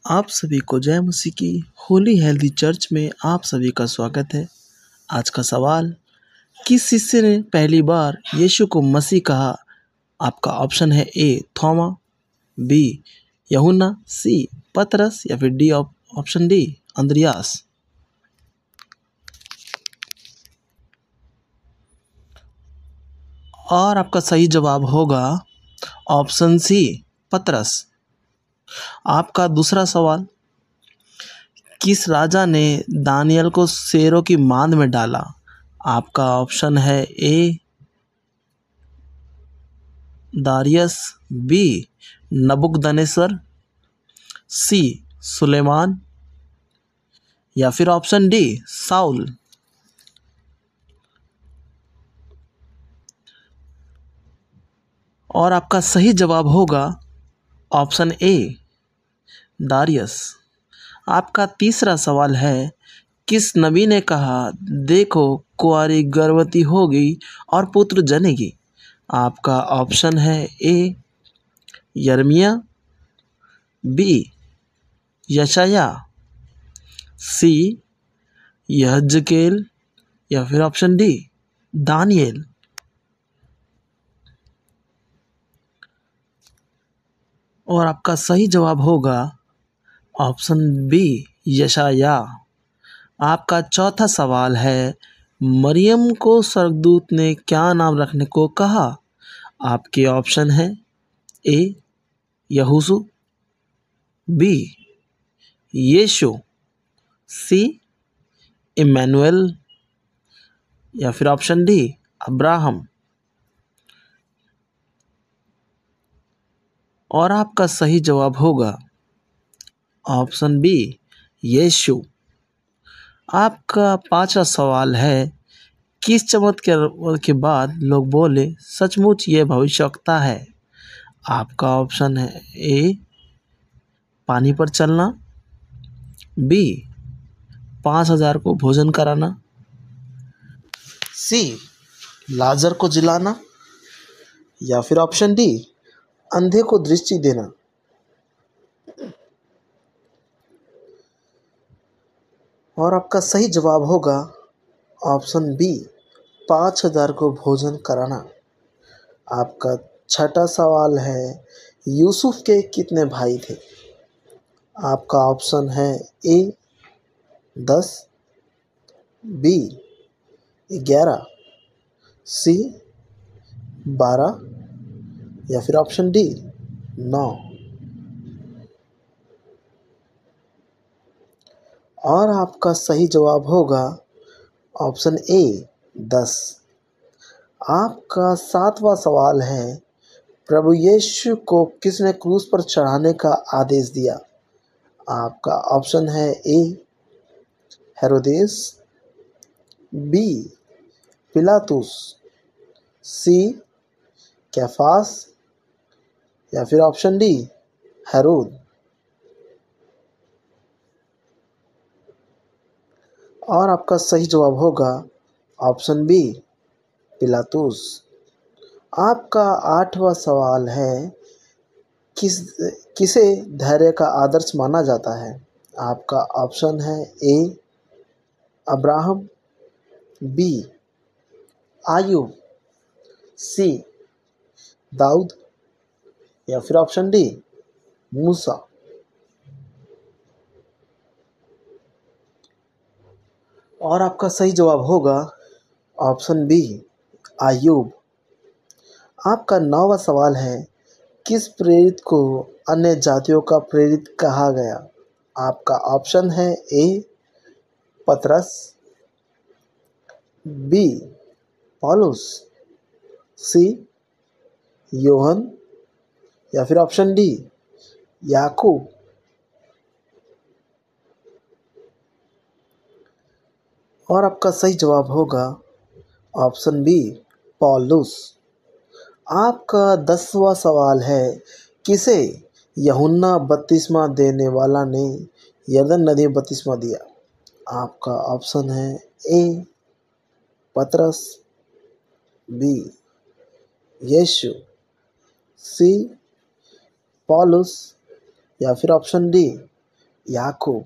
आप सभी को जय मसीह की होली हेल्दी चर्च में आप सभी का स्वागत है। आज का सवाल, किस शिष्य ने पहली बार यीशु को मसीह कहा? आपका ऑप्शन है ए थोमा, बी यूहन्ना, सी पतरस या फिर डी ऑप्शन डी अंद्रियास। और आपका सही जवाब होगा ऑप्शन सी पतरस। आपका दूसरा सवाल, किस राजा ने दानियल को शेरों की मांद में डाला? आपका ऑप्शन है ए दारियस, बी नबुकदनेस्सर, सी सुलेमान या फिर ऑप्शन डी साउल। और आपका सही जवाब होगा ऑप्शन ए दारियस। आपका तीसरा सवाल है, किस नबी ने कहा देखो कुंवारी गर्भवती होगी और पुत्र जनेगी? आपका ऑप्शन है ए यिर्मयाह, बी यशायाह, सी यहेजकेल या फिर ऑप्शन डी दानियेल। और आपका सही जवाब होगा ऑप्शन बी यशायाह। आपका चौथा सवाल है, मरियम को स्वर्गदूत ने क्या नाम रखने को कहा? आपके ऑप्शन है ए यहोशू, बी यीशु, सी इमैनुअल या फिर ऑप्शन डी अब्राहम। और आपका सही जवाब होगा ऑप्शन बी यीशु। आपका पांचवा सवाल है, किस चमत्कार के बाद लोग बोले सचमुच ये भविष्यवक्ता है? आपका ऑप्शन है ए पानी पर चलना, बी 5,000 को भोजन कराना, सी लाजर को जिलाना या फिर ऑप्शन डी अंधे को दृष्टि देना। और आपका सही जवाब होगा ऑप्शन बी 5,000 को भोजन कराना। आपका छठा सवाल है, यूसुफ के कितने भाई थे? आपका ऑप्शन है ए 10, बी 11, सी 12 या फिर ऑप्शन डी 9। और आपका सही जवाब होगा ऑप्शन ए 10। आपका सातवां सवाल है, प्रभु यीशु को किसने क्रूस पर चढ़ाने का आदेश दिया? आपका ऑप्शन है ए हेरोदेस, बी पिलातुस, सी कैफास या फिर ऑप्शन डी हेरोद। और आपका सही जवाब होगा ऑप्शन बी पिलातुस। आपका आठवां सवाल है, किसे धैर्य का आदर्श माना जाता है? आपका ऑप्शन है ए अब्राहम, बी आयूब, सी दाऊद या फिर ऑप्शन डी मूसा। और आपका सही जवाब होगा ऑप्शन बी आयूब। आपका नौवां सवाल है, किस प्रेरित को अन्य जातियों का प्रेरित कहा गया? आपका ऑप्शन है ए पतरस, बी पौलुस, सी योहन या फिर ऑप्शन डी याकूब। और आपका सही जवाब होगा ऑप्शन बी पौलुस। आपका 10वां सवाल है, किसे यूहन्ना बपतिस्मा देने वाला ने यरदन नदी में बपतिस्मा दिया? आपका ऑप्शन है ए पतरस, बी यीशु, सी पौलुस या फिर ऑप्शन डी याकूब।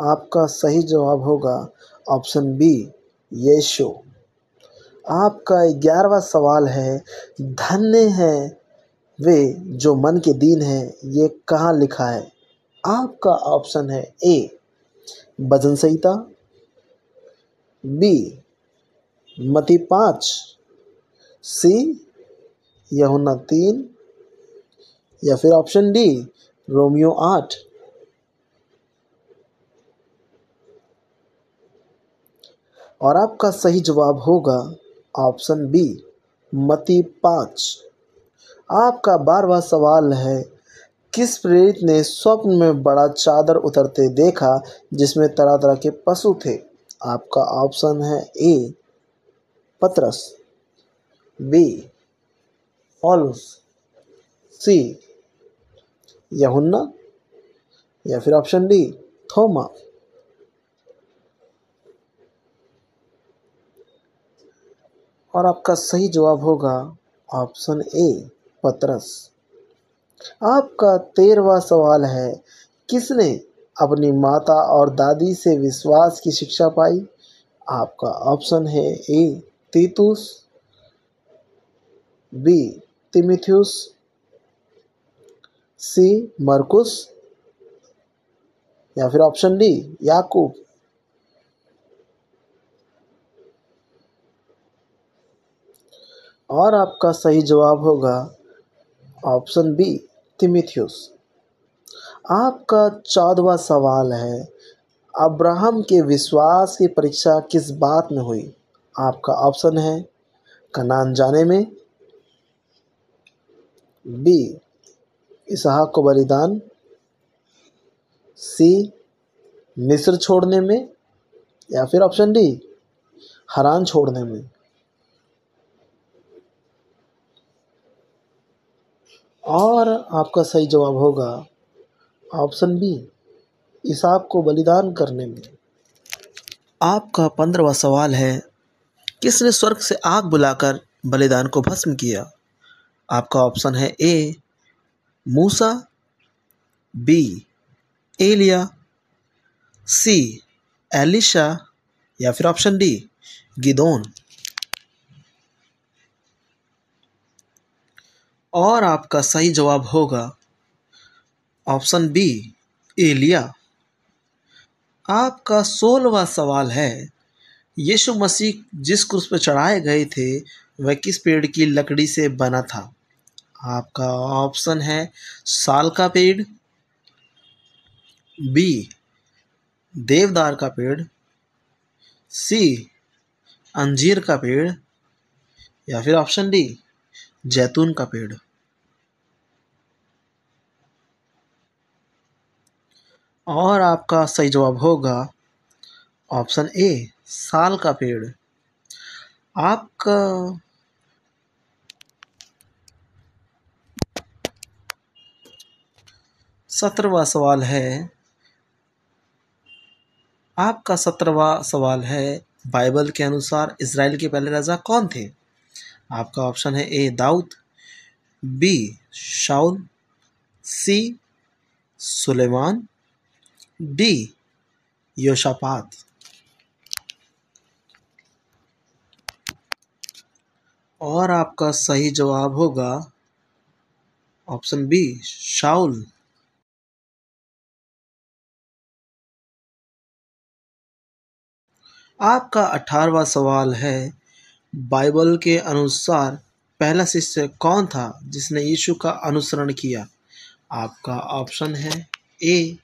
आपका सही जवाब होगा ऑप्शन बी, यीशु। आपका 11वां सवाल है, धन्य है वे जो मन के दीन हैं, ये कहाँ लिखा है? आपका ऑप्शन है ए, भजन संहिता, बी, मत्ती 5, सी, यूहन्ना 3, या फिर ऑप्शन डी, रोमियो 8। और आपका सही जवाब होगा ऑप्शन बी, मत्ती 5। आपका 12वां सवाल है, किस प्रेरित ने स्वप्न में बड़ा चादर उतरते देखा जिसमें तरह तरह के पशु थे? आपका ऑप्शन है ए, पतरस, बी, पौलुस, सी, यूहन्ना, या फिर ऑप्शन डी, थोमा। और आपका सही जवाब होगा ऑप्शन ए, पतरस। आपका 13वां सवाल है, किसने अपनी माता और दादी से विश्वास की शिक्षा पाई? आपका ऑप्शन है ए, तीतुस, बी, तिमिथियुस, सी, मरकुस, या फिर ऑप्शन डी, याकूब। और आपका सही जवाब होगा ऑप्शन बी, तिमिथियुस। आपका 14वां सवाल है, अब्राहम के विश्वास की परीक्षा किस बात में हुई? आपका ऑप्शन है कनान जाने में, बी, इसहाक को बलिदान, सी, मिस्र छोड़ने में, या फिर ऑप्शन डी, हरान छोड़ने में। और आपका सही जवाब होगा ऑप्शन बी, इसहाक को बलिदान करने में। आपका 15वां सवाल है, किसने स्वर्ग से आग बुलाकर बलिदान को भस्म किया? आपका ऑप्शन है ए, मूसा, बी, एलिया, सी, एलिशा, या फिर ऑप्शन डी, गिदोन। और आपका सही जवाब होगा ऑप्शन बी, एलिया। आपका 16वां सवाल है, यीशु मसीह जिस क्रूस पर चढ़ाए गए थे वह किस पेड़ की लकड़ी से बना था? आपका ऑप्शन है साल का पेड़, बी, देवदार का पेड़, सी, अंजीर का पेड़, या फिर ऑप्शन डी, जैतून का पेड़। और आपका सही जवाब होगा ऑप्शन ए, साल का पेड़। आपका 17वां सवाल है, आपका 17वां सवाल है, बाइबल के अनुसार इज़राइल के पहले राजा कौन थे? आपका ऑप्शन है ए, दाऊद, बी, शाऊल, सी, सुलेमान, डी, योशापात। और आपका सही जवाब होगा ऑप्शन बी, शाऊल। आपका 18वां सवाल है, बाइबल के अनुसार पहला शिष्य कौन था जिसने यीशु का अनुसरण किया? आपका ऑप्शन है ए,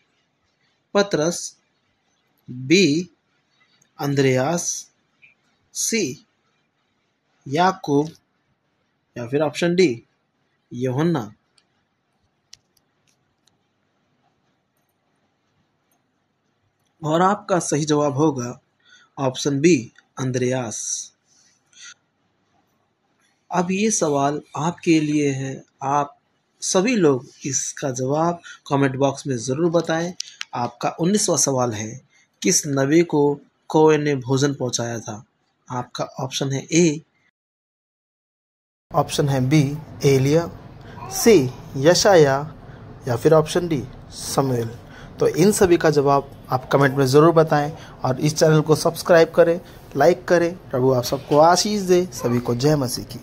पतरस, बी, अंद्रयास, सी, याकूब, या फिर ऑप्शन डी, यूहन्ना। और आपका सही जवाब होगा ऑप्शन बी, अंद्रयास। अब ये सवाल आपके लिए है, आप सभी लोग इसका जवाब कमेंट बॉक्स में ज़रूर बताएं। आपका 19वां सवाल है, किस नबी को कौवे ने भोजन पहुंचाया था? आपका ऑप्शन है ए, ऑप्शन है बी, एलिया, सी यशाया या फिर ऑप्शन डी शमूएल। तो इन सभी का जवाब आप कमेंट में ज़रूर बताएं और इस चैनल को सब्सक्राइब करें, लाइक करें। प्रभु आप सबको आशीष दे। सभी को जय मसीह की।